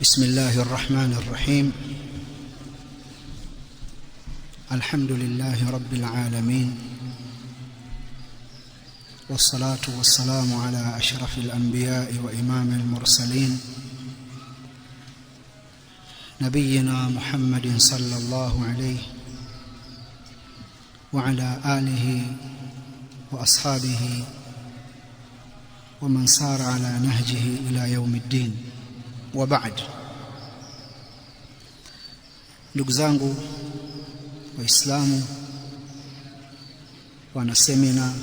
بسم الله الرحمن الرحيم. الحمد لله رب العالمين، والصلاة والسلام على أشرف الأنبياء وإمام المرسلين نبينا محمد صلى الله عليه وعلى آله وأصحابه ومن سار على نهجه إلى يوم الدين. وبعد. Ndugu zangu Waislamu, wana semina,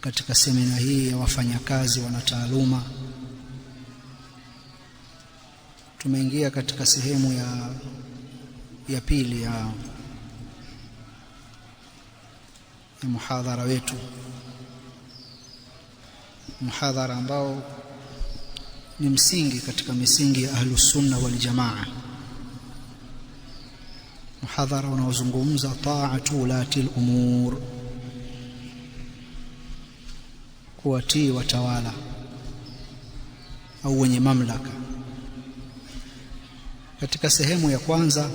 katika semina hii ya wafanyakazi wanataaluma tumeingia katika sehemu ya pili ya muhadhara wetu, muhadhara ambao ni msingi katika misingi ya Ahlus Sunna wal Jamaa, muhadhara unaozungumza ta'atu ulatil umur, kuwatii watawala au wenye mamlaka. Katika sehemu ya kwanza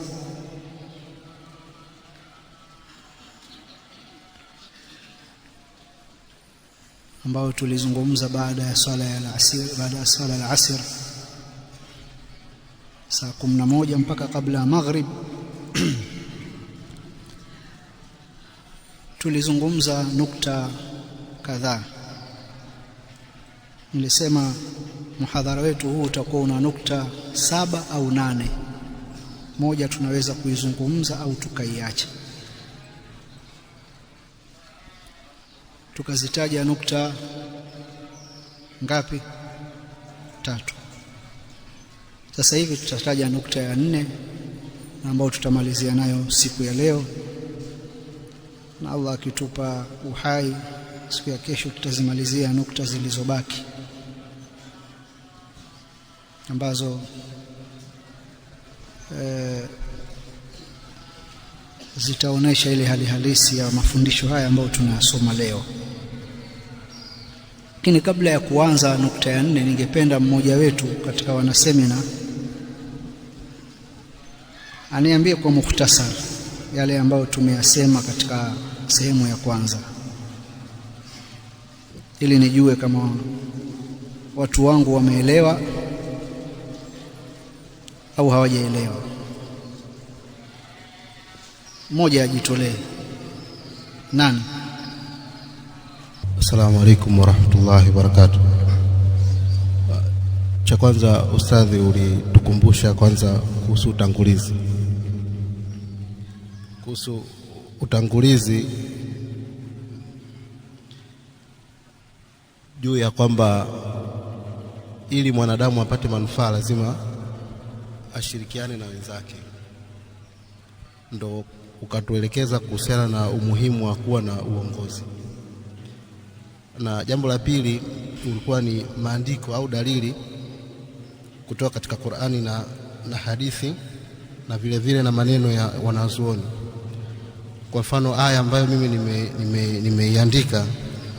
ambao tulizungumza baada ya swala ya asr saa 11 mpaka kabla ya maghrib tulizungumza nukta kadhaa. Nilisema muhadhara wetu huu utakuwa una nukta 7 au 8, moja tunaweza kuizungumza au tukaiacha. Tukazitaja nukta ngapi? 3. Sasa hivi tutataja nukta ya 4 ambayo tutamalizia nayo siku ya leo, na Allah akitupa uhai siku ya kesho tutazimalizia nukta zilizobaki ambazo zitaonesha ile hali halisi ya mafundisho haya ambayo tunayasoma leo. Lakini kabla ya kuanza nukta ya 4, ningependa mmoja wetu katika wanasemina aniambie kwa mukhtasar yale ambayo tumeyasema katika sehemu ya kwanza, ili nijue kama watu wangu wameelewa au hawajaelewa. Mmoja ajitolee. Nani? Assalamu alaikum warahmatullahi wabarakatuh. Cha kwanza, ustadhi, ulitukumbusha kwanza kuhusu utangulizi. Kuhusu utangulizi juu ya kwamba ili mwanadamu apate manufaa lazima ashirikiane na wenzake, ndo ukatuelekeza kuhusiana na umuhimu wa kuwa na uongozi. Na jambo la pili ulikuwa ni maandiko au dalili kutoka katika Qur'ani na hadithi, na vile vile na maneno ya wanazuoni. Kwa mfano, aya ambayo mimi nimeiandika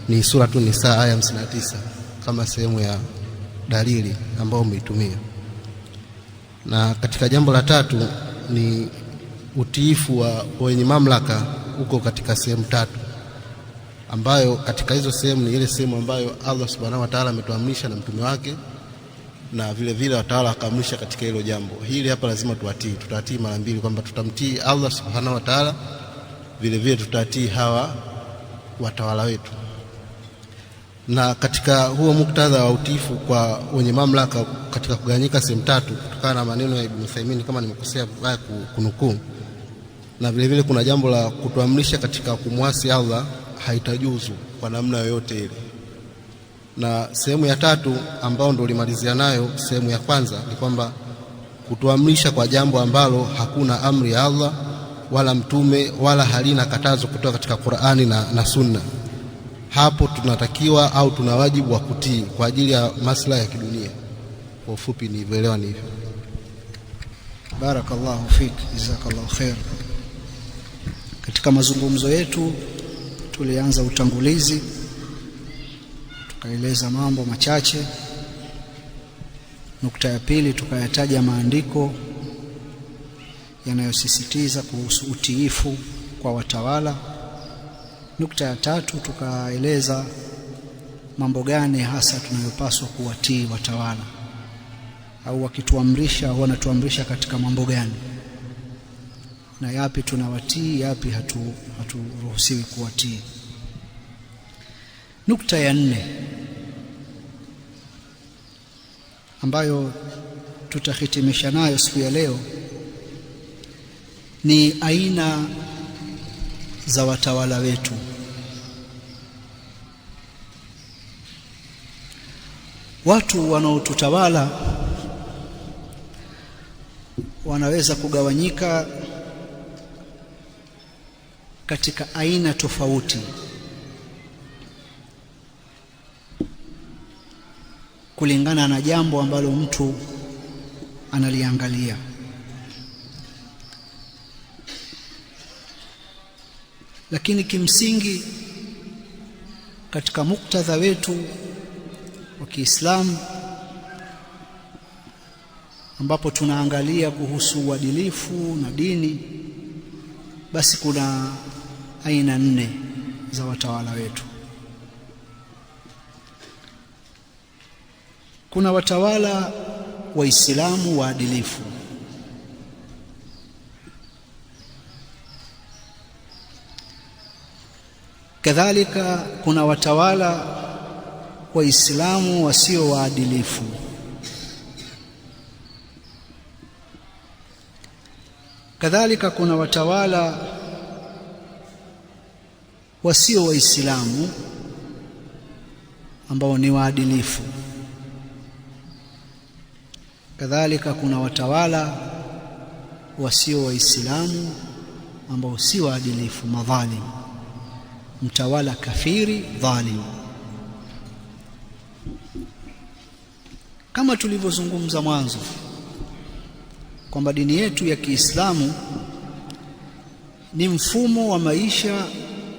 ni Suratu Nisa aya 59 kama sehemu ya dalili ambayo umeitumia. Na katika jambo la tatu ni utiifu wa wenye mamlaka huko katika sehemu 3, ambayo katika hizo sehemu ni ile sehemu ambayo Allah Subhanahu wa Ta'ala ametuamrisha na mtume wake, na vile vile watawala akaamrisha katika hilo jambo. Hili hapa lazima tuatii. Tutatii mara mbili, kwamba tutamtii Allah Subhanahu wa Ta'ala, vile vile tutatii hawa watawala wetu. Na katika huo muktadha wa utiifu kwa wenye mamlaka katika kuganyika sehemu 3, kutokana na maneno ya Ibn Uthaymeen kama nimekosea vibaya kunukuu, na vile vile kuna jambo la kutuamrisha katika kumwasi Allah haitajuzu kwa namna yoyote ile. Na sehemu ya 3 ambao ndio ulimalizia nayo sehemu ya kwanza ni kwamba kutuamrisha kwa jambo ambalo hakuna amri ya Allah wala mtume wala halina katazo kutoka katika Qur'ani na Sunna. Hapo tunatakiwa au tuna wajibu wa kutii kwa ajili ya maslahi ya kidunia. Kwa ufupi nilivyoelewa ni hivyo. Barakallahu fik, jazakallahu khair. Katika mazungumzo yetu tulianza utangulizi, tukaeleza mambo machache Nukta ya pili, tukayataja maandiko yanayosisitiza kuhusu utiifu kwa watawala. Nukta ya tatu, tukaeleza mambo gani hasa tunayopaswa kuwatii watawala, au wakituamrisha wanatuamrisha katika mambo gani, na yapi tunawatii, yapi haturuhusiwi kuwatii. Nukta ya nne ambayo tutahitimisha nayo siku ya leo ni aina za watawala wetu. Watu wanaotutawala wanaweza kugawanyika katika aina tofauti kulingana na jambo ambalo mtu analiangalia. Lakini kimsingi katika muktadha wetu wa Kiislamu, ambapo tunaangalia kuhusu uadilifu na dini, basi kuna aina 4 za watawala wetu. Kuna watawala Waislamu waadilifu. Kadhalika kuna watawala Waislamu wasio waadilifu. Kadhalika kuna watawala wasio Waislamu ambao ni waadilifu. Kadhalika kuna watawala wasio Waislamu ambao si waadilifu, madhalim. Mtawala kafiri, dhalim. Kama tulivyozungumza mwanzo kwamba dini yetu ya Kiislamu ni mfumo wa maisha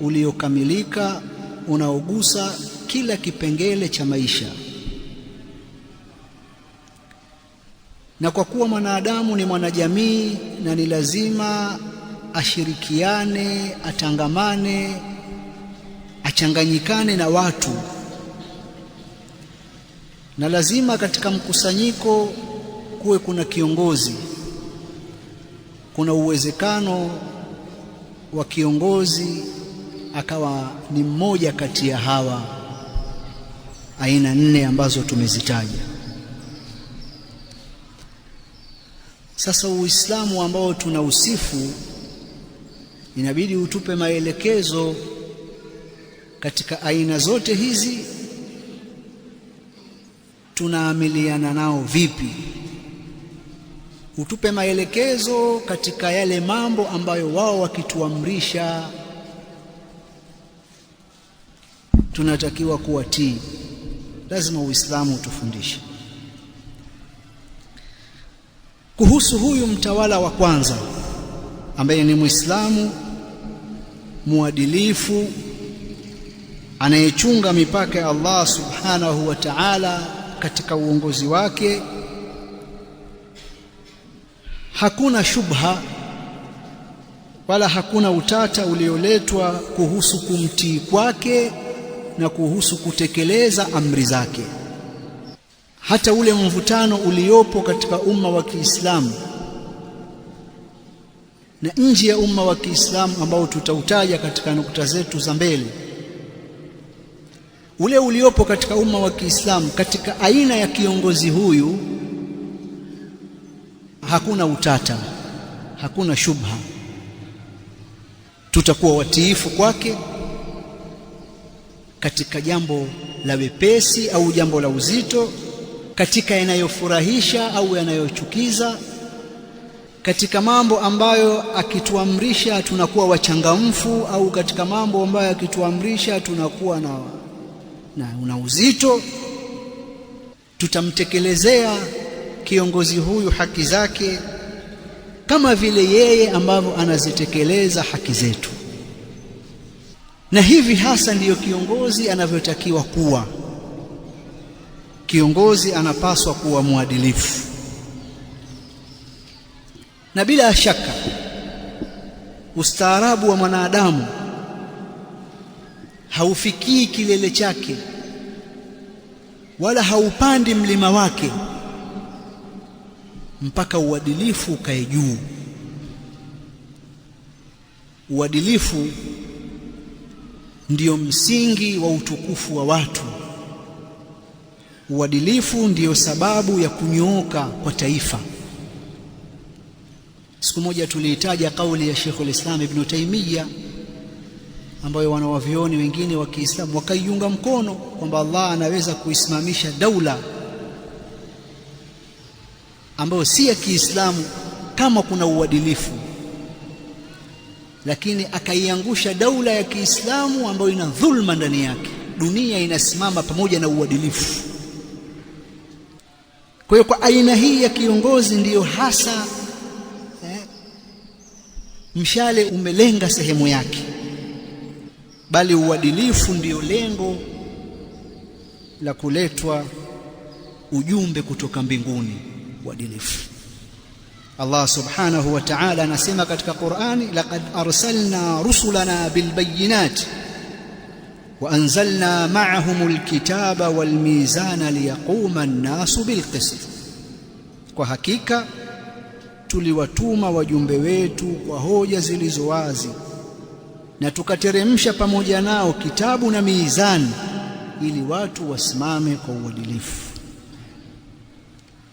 uliokamilika unaogusa kila kipengele cha maisha, na kwa kuwa mwanadamu ni mwanajamii na ni lazima ashirikiane, atangamane, achanganyikane na watu, na lazima katika mkusanyiko kuwe kuna kiongozi. Kuna uwezekano wa kiongozi akawa ni mmoja kati ya hawa aina 4 ambazo tumezitaja. Sasa Uislamu ambao tunausifu inabidi utupe maelekezo katika aina zote hizi, tunaamiliana nao vipi? Utupe maelekezo katika yale mambo ambayo wao wakituamrisha tunatakiwa kuwatii. Lazima Uislamu utufundishe. Kuhusu huyu mtawala wa kwanza ambaye ni Muislamu muadilifu, anayechunga mipaka ya Allah subhanahu wa ta'ala katika uongozi wake, hakuna shubha wala hakuna utata ulioletwa kuhusu kumtii kwake na kuhusu kutekeleza amri zake. Hata ule mvutano uliopo katika umma wa Kiislamu na nje ya umma wa Kiislamu ambao tutautaja katika nukta zetu za mbele, ule uliopo katika umma wa Kiislamu katika aina ya kiongozi huyu, hakuna utata, hakuna shubha. Tutakuwa watiifu kwake katika jambo la wepesi au jambo la uzito, katika yanayofurahisha au yanayochukiza, katika mambo ambayo akituamrisha tunakuwa wachangamfu au katika mambo ambayo akituamrisha tunakuwa na uzito. Tutamtekelezea kiongozi huyu haki zake kama vile yeye ambavyo anazitekeleza haki zetu, na hivi hasa ndiyo kiongozi anavyotakiwa kuwa. kiongozi anapaswa kuwa mwadilifu, na bila shaka ustaarabu wa mwanadamu haufikii kilele chake wala haupandi mlima wake mpaka uadilifu ukae juu. Uadilifu ndio msingi wa utukufu wa watu. Uadilifu ndiyo sababu ya kunyooka kwa taifa. Siku moja tulihitaja kauli ya Sheikh al-Islam Ibn Taymiyyah ambayo wanawavioni wengine wa Kiislamu wakaiunga mkono kwamba Allah anaweza kuisimamisha daula ambayo si ya Kiislamu kama kuna uadilifu, lakini akaiangusha daula ya Kiislamu ambayo ina dhulma ndani yake. Dunia inasimama pamoja na uadilifu. Kwa hiyo kwa aina hii ya kiongozi ndiyo hasa mshale umelenga sehemu yake, bali uadilifu ndiyo lengo la kuletwa ujumbe kutoka mbinguni. Uadilifu. Allah subhanahu wa ta'ala anasema katika Qur'ani, laqad arsalna rusulana bilbayinati wa anzalna ma'ahumul kitaba wal mizana liyaquma an-nasu bilqist, kwa hakika tuliwatuma wajumbe wetu kwa hoja zilizo wazi na tukateremsha pamoja nao kitabu na mizani ili watu wasimame kwa uadilifu.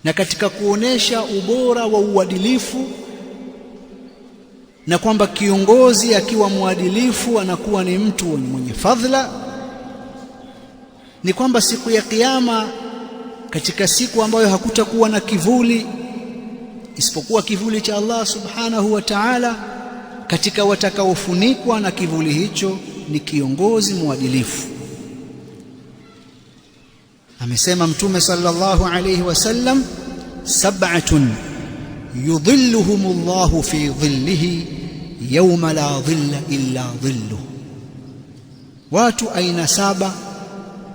Na katika kuonesha ubora wa uadilifu na kwamba kiongozi akiwa mwadilifu anakuwa ni mtu mwenye fadhila, ni kwamba siku ya Kiyama, katika siku ambayo hakutakuwa na kivuli isipokuwa kivuli cha Allah subhanahu wa ta'ala, katika watakaofunikwa na kivuli hicho ni kiongozi mwadilifu. Amesema Mtume sallallahu alayhi wasallam, sab'atun yudhilluhumullahu fi dhillihi yawma la dhilla illa dhilluh, watu aina 7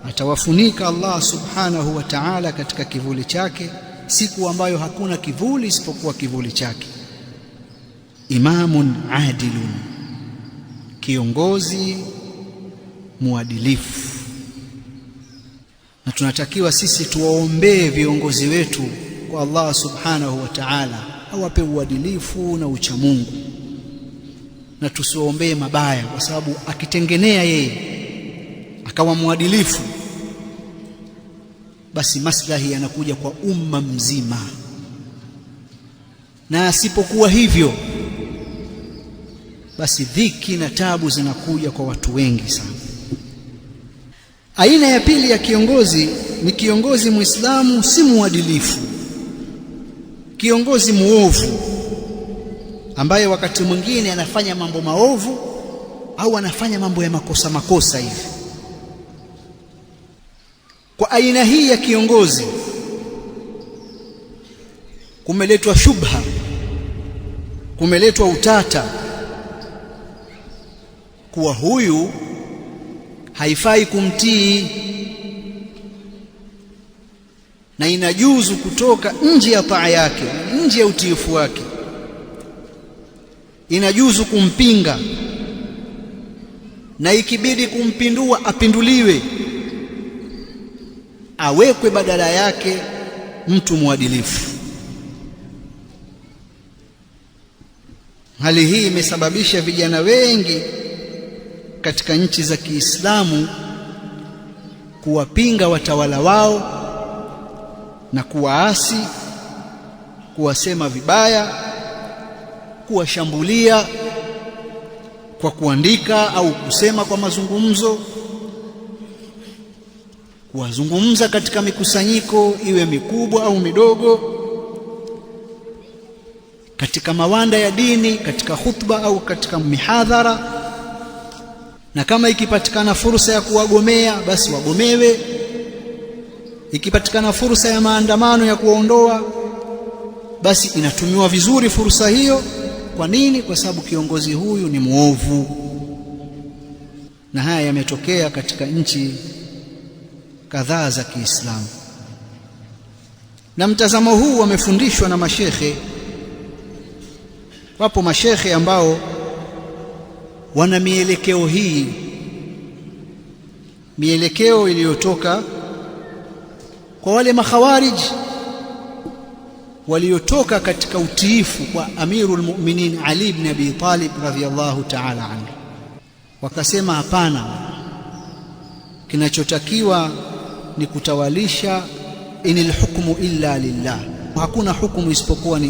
atawafunika Allah subhanahu wa ta'ala katika kivuli chake siku ambayo hakuna kivuli isipokuwa kivuli chake. Imamun adilun, kiongozi muadilifu. Na tunatakiwa sisi tuwaombee viongozi wetu kwa Allah subhanahu wa ta'ala awape uadilifu na uchamungu, na tusiombee mabaya, kwa sababu akitengenea yeye akawa mwadilifu, basi maslahi yanakuja kwa umma mzima, na asipokuwa hivyo basi dhiki na tabu zinakuja kwa watu wengi sana. Aina ya pili ya kiongozi ni kiongozi Muislamu si muadilifu, kiongozi muovu ambaye wakati mwingine anafanya mambo maovu au anafanya mambo ya makosa hivi. Kwa aina hii ya kiongozi kumeletwa shubha, kumeletwa utata kuwa huyu haifai kumtii na inajuzu kutoka nje ya taa yake, nje ya utiifu wake, inajuzu kumpinga, na ikibidi kumpindua apinduliwe, awekwe badala yake mtu mwadilifu. Hali hii imesababisha vijana wengi katika nchi za Kiislamu kuwapinga watawala wao na kuwaasi, kuwasema vibaya, kuwashambulia kwa kuandika au kusema kwa mazungumzo, kuwazungumza katika mikusanyiko iwe mikubwa au midogo, katika mawanda ya dini, katika khutba au katika mihadhara. Na kama ikipatikana fursa ya kuwagomea basi wagomewe, ikipatikana fursa ya maandamano ya kuondoa basi inatumiwa vizuri fursa hiyo. Kwa nini? Kwa sababu kiongozi huyu ni muovu. Na haya yametokea katika nchi kadhaa za Kiislamu. Na mtazamo huu wamefundishwa na mashekhe. Wapo mashekhe ambao wana mielekeo hii, mielekeo iliyotoka kwa wale makhawarij waliotoka katika utiifu kwa Amirul Mu'minin Ali ibn Abi Talib radhiyallahu ta'ala anhu. Wakasema hapana, kinachotakiwa ni kutawalisha, inil hukmu illa lillah, hakuna hukumu isipokuwa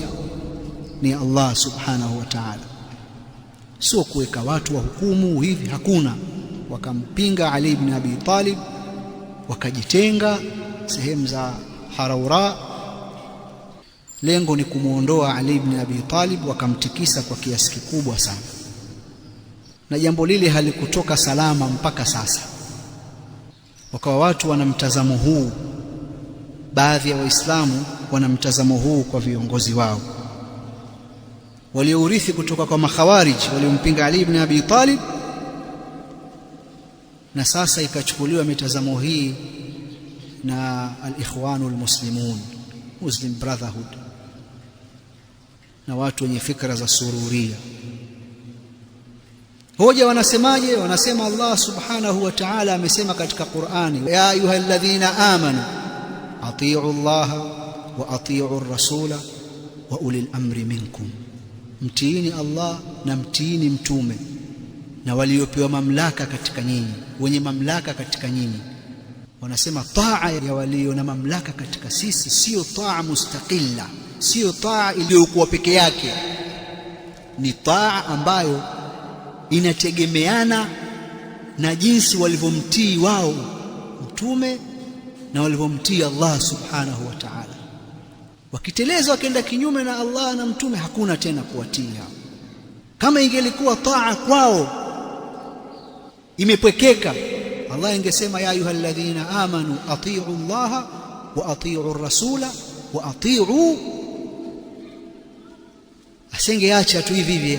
ni Allah subhanahu wa ta'ala, sio kuweka watu wa hukumu hivi, hakuna. Wakampinga Ali ibn Abi Talib, wakajitenga sehemu za Haraura. Lengo ni kumuondoa Ali ibn Abi Talib, wakamtikisa kwa kiasi kikubwa sana, na jambo lile halikutoka salama mpaka sasa. Wakawa watu wana mtazamo huu, baadhi ya Waislamu wana mtazamo huu kwa viongozi wao waliourithi kutoka kwa makhawarij waliompinga Ali ibn Abi Talib, na sasa ikachukuliwa mitazamo hii na al-Ikhwanul Muslimun, Muslim Brotherhood, na watu wenye fikra za sururia. Hoja wanasemaje? Wanasema Allah subhanahu wa ta'ala amesema katika Qur'ani, ya ayyuhalladhina amanu atii'u Allah wa atii'u ar-rasula wa ulil amri minkum, mtiini Allah na mtiini mtume na waliopewa mamlaka katika nyinyi, wenye mamlaka katika nyinyi. Wanasema taa ya walio na mamlaka katika sisi sio taa mustaqilla, sio taa iliyokuwa peke yake, ni taa ambayo inategemeana na jinsi walivyomtii wao mtume na walivyomtii Allah subhanahu wa ta'ala. Wakiteleza wakaenda kinyume na Allah na mtume, hakuna tena kuwatii hao. Kama ingelikuwa taa kwao imepwekeka, Allah ingesema ya ayyuhalladhina amanu atii'u Allah wa atii'u ar-rasula wa atii'u, asingeacha tu hivi hivi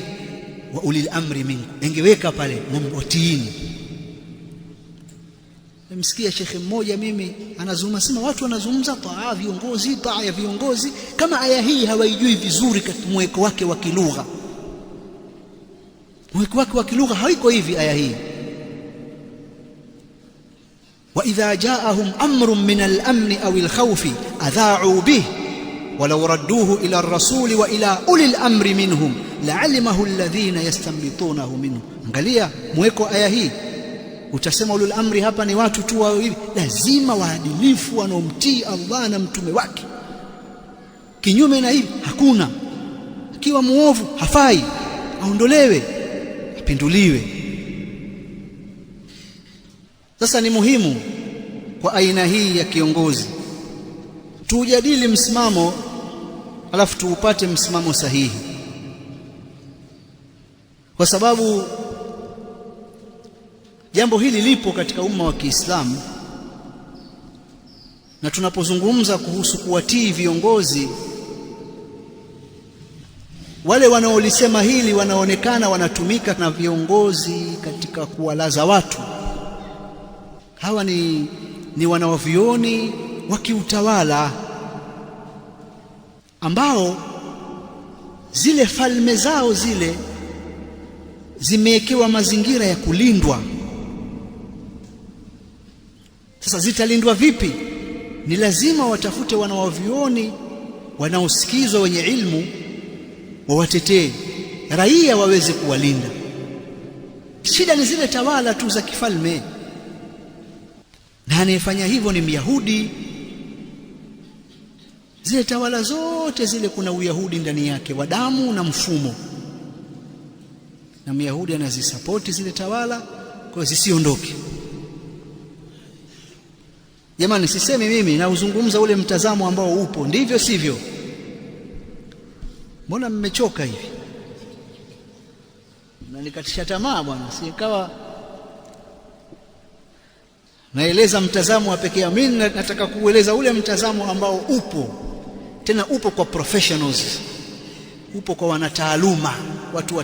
wa ulil amri minkum, ingeweka pale na mtiini. Nimsikia shekhe mmoja mimi anazungumza, sema watu wanazungumza taa viongozi, taa ya viongozi, kama aya hii hawaijui vizuri katika mweko wake wa kilugha. Mweko wake wa kilugha haiko hivi aya hii. Wa idha jaahum amrun min al-amni aw al-khawfi adha'u bihi walau radduhu ila ar-rasuli wa ila ulil amri minhum la'alimahu alladhina yastanbitunahu minhu. Angalia mweko aya hii, utasema ulul amri hapa ni watu tu wao hivi, lazima waadilifu wanaomtii Allah na mtume wake. Kinyume na hivi hakuna. Akiwa muovu hafai, aondolewe, apinduliwe. Sasa ni muhimu kwa aina hii ya kiongozi tujadili msimamo, alafu tuupate msimamo sahihi, kwa sababu jambo hili lipo katika umma wa Kiislamu. Na tunapozungumza kuhusu kuwatii viongozi, wale wanaolisema hili wanaonekana wanatumika na viongozi katika kuwalaza watu. Hawa ni wanawavioni wa kiutawala ambao zile falme zao zile zimewekewa mazingira ya kulindwa. Sasa zitalindwa vipi? Ni lazima watafute wanawavioni wanaosikizwa, wenye ilmu, wawatetee raia waweze kuwalinda. Shida ni zile tawala tu za kifalme, na anayefanya hivyo ni Myahudi. Zile tawala zote zile kuna Uyahudi ndani yake wa damu na mfumo, na Myahudi anazisapoti zile tawala kwa zisiondoke. Jamani, sisemi mimi, na uzungumza ule mtazamo ambao upo, ndivyo sivyo? Mbona mmechoka hivi? Na nikatisha tamaa bwana, sikawa naeleza mtazamo wa pekee. Mimi nataka kueleza ule mtazamo ambao upo, tena upo kwa professionals, upo kwa wanataaluma, watu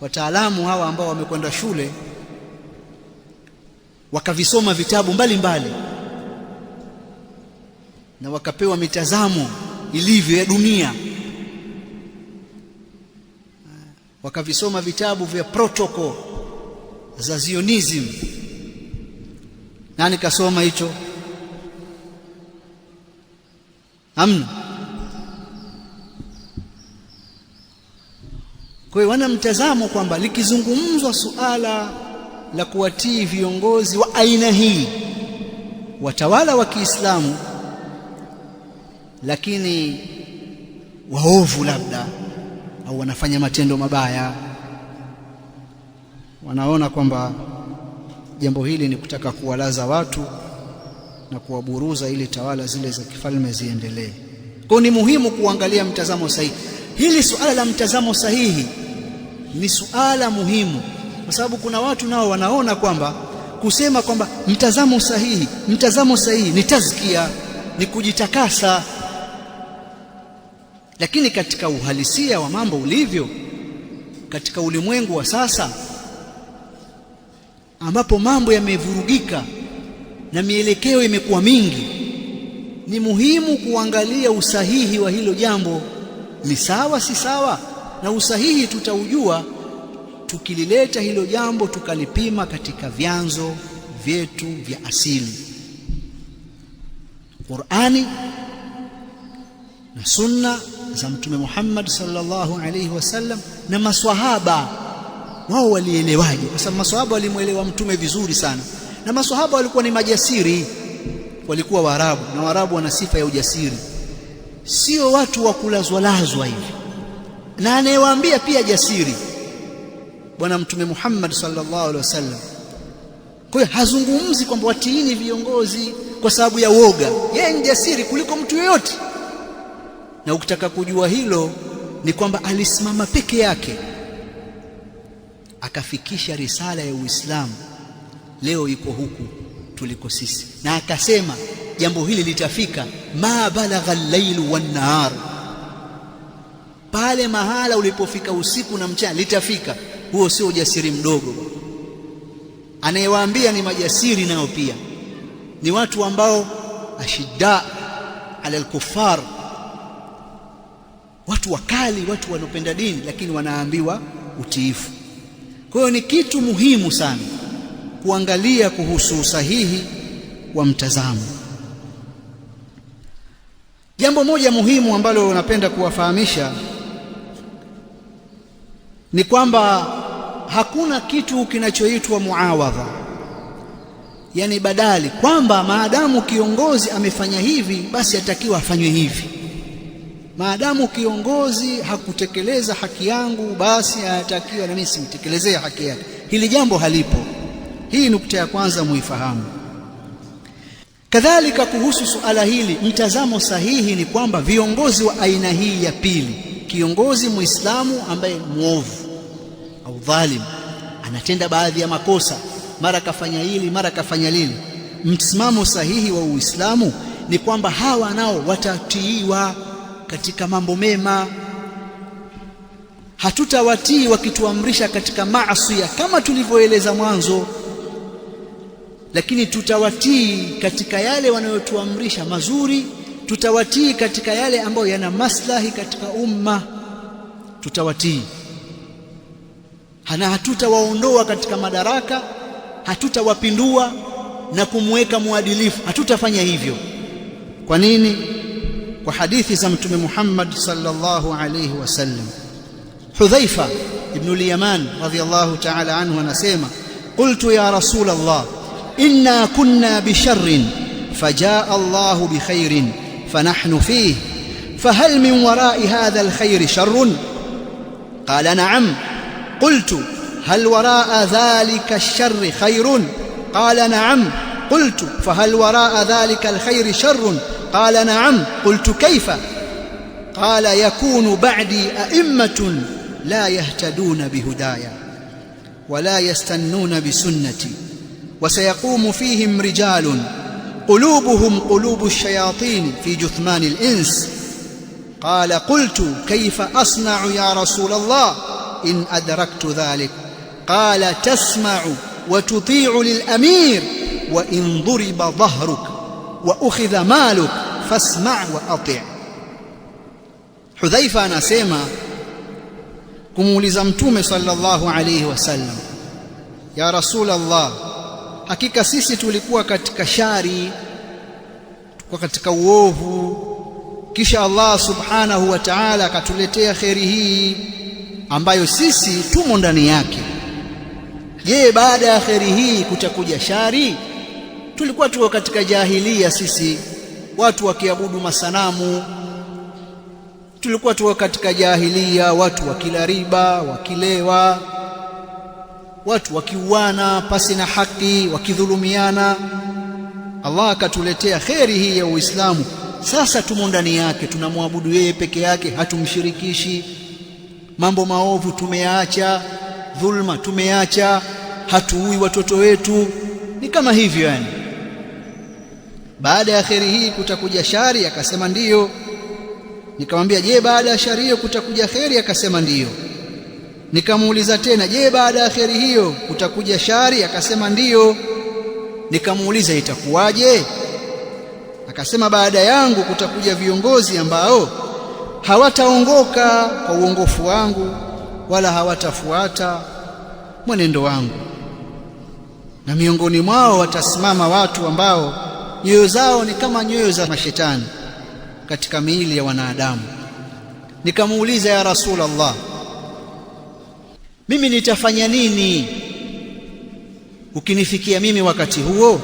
wataalamu hawa ambao wamekwenda shule wakavisoma vitabu mbalimbali, na wakapewa mitazamo ilivyo ya dunia, wakavisoma vitabu vya protocol za Zionism. Nani kasoma hicho? Hamna. Kwa hiyo wana mtazamo kwamba likizungumzwa suala la kuwatii viongozi wa aina hii, watawala wa Kiislamu lakini waovu labda, au wanafanya matendo mabaya, wanaona kwamba jambo hili ni kutaka kuwalaza watu na kuwaburuza ili tawala zile za kifalme ziendelee. Kwa ni muhimu kuangalia mtazamo sahihi. Hili suala la mtazamo sahihi ni suala muhimu, kwa sababu kuna watu nao wanaona kwamba kusema kwamba mtazamo sahihi ni tazkia, ni kujitakasa. Lakini katika uhalisia wa mambo ulivyo katika ulimwengu wa sasa, ambapo mambo yamevurugika na mielekeo imekuwa mingi, ni muhimu kuangalia usahihi wa hilo jambo, ni sawa si sawa. Na usahihi tutaujua tukilileta hilo jambo tukalipima katika vyanzo vyetu vya asili, Qur'ani na sunna za Mtume Muhammad sallallahu alaihi wasallam, na maswahaba wao walielewaje? Kwa sababu maswahaba walimuelewa mtume vizuri sana, na maswahaba walikuwa ni majasiri, walikuwa Waarabu, na Waarabu wana sifa ya ujasiri, sio watu wa kulazwalazwa hivi. Na anayewaambia pia jasiri Bwana Mtume Muhammad sallallahu alaihi wasallam. Kwa hiyo hazungumzi kwamba watiini viongozi kwa sababu ya woga, yeye ni jasiri kuliko mtu yoyote. Na ukitaka kujua hilo ni kwamba alisimama peke yake akafikisha risala ya Uislamu, leo iko huku tuliko sisi, na akasema jambo hili litafika ma balagha al-lailu wan-nahar, pale mahala ulipofika usiku na mchana litafika. Huo sio ujasiri mdogo. Anayewaambia ni majasiri, nao pia ni watu ambao ashidda ala al-kuffar, watu wakali, watu wanaopenda dini, lakini wanaambiwa utiifu. Kwa hiyo ni kitu muhimu sana kuangalia kuhusu usahihi wa mtazamo. Jambo moja muhimu ambalo napenda kuwafahamisha ni kwamba hakuna kitu kinachoitwa muawadha, yani badali, kwamba maadamu kiongozi amefanya hivi basi atakiwa afanywe hivi. Maadamu kiongozi hakutekeleza haki yangu basi anatakiwa na mimi simtekelezee haki yake. Hili jambo halipo. Hii nukta ya kwanza muifahamu. Kadhalika kuhusu suala hili, mtazamo sahihi ni kwamba viongozi wa aina hii ya pili, kiongozi Muislamu ambaye muovu au dhalim, anatenda baadhi ya makosa, mara kafanya hili mara kafanya lile, msimamo sahihi wa Uislamu ni kwamba hawa nao watatiiwa katika mambo mema. Hatutawatii wakituamrisha katika maasi kama tulivyoeleza mwanzo, lakini tutawatii katika yale wanayotuamrisha mazuri, tutawatii katika yale ambayo yana maslahi katika umma, tutawatii. Hatutawaondoa katika madaraka, hatutawapindua na kumweka muadilifu, hatutafanya hivyo. Kwa nini? Kwa hadithi za Mtume Muhammad sallallahu alayhi wasallam. Hudhaifa ibn al-Yaman radhiyallahu ta'ala anhu anasema, qultu ya Rasul Allah, inna kunna bisharrin fajaa Allahu bikhairin fanahnu fihi fahal min wara'i hadha alkhair sharrun? Qala na'am. Qultu hal wara'a dhalika alsharri khairun? Qala na'am. Qultu fahal wara'a dhalika alkhair sharrun? قال نعم. قلت كيف؟ قال يكون بعدي أئمة لا يهتدون بهدايا ولا يستنون بسنتي وسيقوم فيهم رجال قلوبهم قلوب الشياطين في جثمان الإنس. قال قلت كيف أصنع يا رسول الله إن أدركت ذلك؟ قال تسمع وتطيع للأمير وإن ضرب ظهرك وأخذ مالك fasma' wa ati'. Hudhaifa anasema kumuuliza Mtume sallallahu alayhi wasallam, ya Rasulullah, hakika sisi tulikuwa katika shari, tulikuwa katika uovu, kisha Allah subhanahu wa ta'ala akatuletea kheri hii ambayo sisi tumo ndani yake. Je, baada ya kheri hii kutakuja shari? Tulikuwa tuko katika jahilia sisi, watu wakiabudu masanamu. Tulikuwa tuko katika jahilia, watu wakila riba, wakilewa, watu wakiuana pasi na haki, wakidhulumiana. Allah akatuletea kheri hii ya Uislamu, sasa tumo ndani yake, tunamwabudu yeye peke yake, hatumshirikishi. Mambo maovu tumeyaacha, dhulma tumeyaacha, hatuui watoto wetu. Ni kama hivyo yani. Baada ya kheri hii kutakuja shari? Akasema ndiyo. Nikamwambia, je, baada ya shari hiyo kutakuja kheri? Akasema ndiyo. Nikamuuliza tena, je, baada ya kheri hiyo kutakuja shari? Akasema ndiyo. Nikamuuliza, itakuwaje? Akasema, baada yangu kutakuja viongozi ambao hawataongoka kwa uongofu wangu wala hawatafuata mwenendo wangu, na miongoni mwao watasimama watu ambao nyoyo zao ni kama nyoyo za mashetani katika miili ya wanadamu. Nikamuuliza, ya Rasulullah, mimi nitafanya nini ukinifikia mimi wakati huo?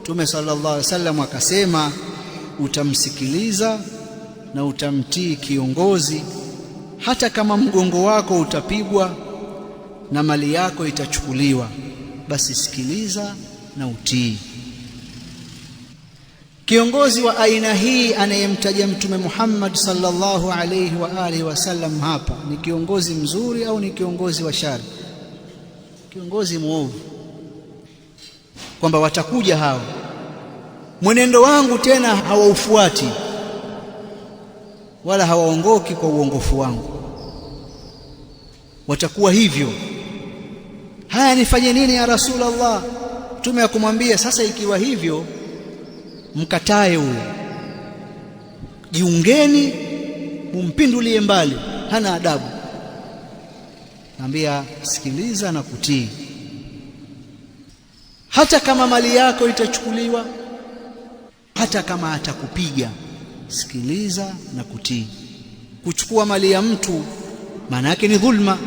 Mtume sallallahu alaihi wasallam akasema, utamsikiliza na utamtii kiongozi, hata kama mgongo wako utapigwa na mali yako itachukuliwa, basi sikiliza na utii. Kiongozi wa aina hii anayemtaja Mtume Muhammad sallallahu alayhi wa alihi wasallam hapa ni kiongozi mzuri au ni kiongozi wa shari? Kiongozi mwovu, kwamba watakuja hao, mwenendo wangu tena hawaufuati wala hawaongoki kwa uongofu wangu, watakuwa hivyo. Haya, nifanye nini ya Rasulullah? Mtume akamwambia, sasa ikiwa hivyo, mkatae huyo, jiungeni, mumpindulie mbali, hana adabu. Naambia, sikiliza na kutii, hata kama mali yako itachukuliwa, hata kama atakupiga, sikiliza na kutii. Kuchukua mali ya mtu maana yake ni dhulma,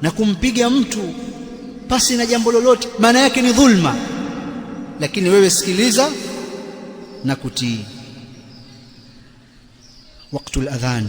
na kumpiga mtu pasi na jambo lolote maana yake ni dhulma, lakini wewe sikiliza na kutii. Wakati al-adhan.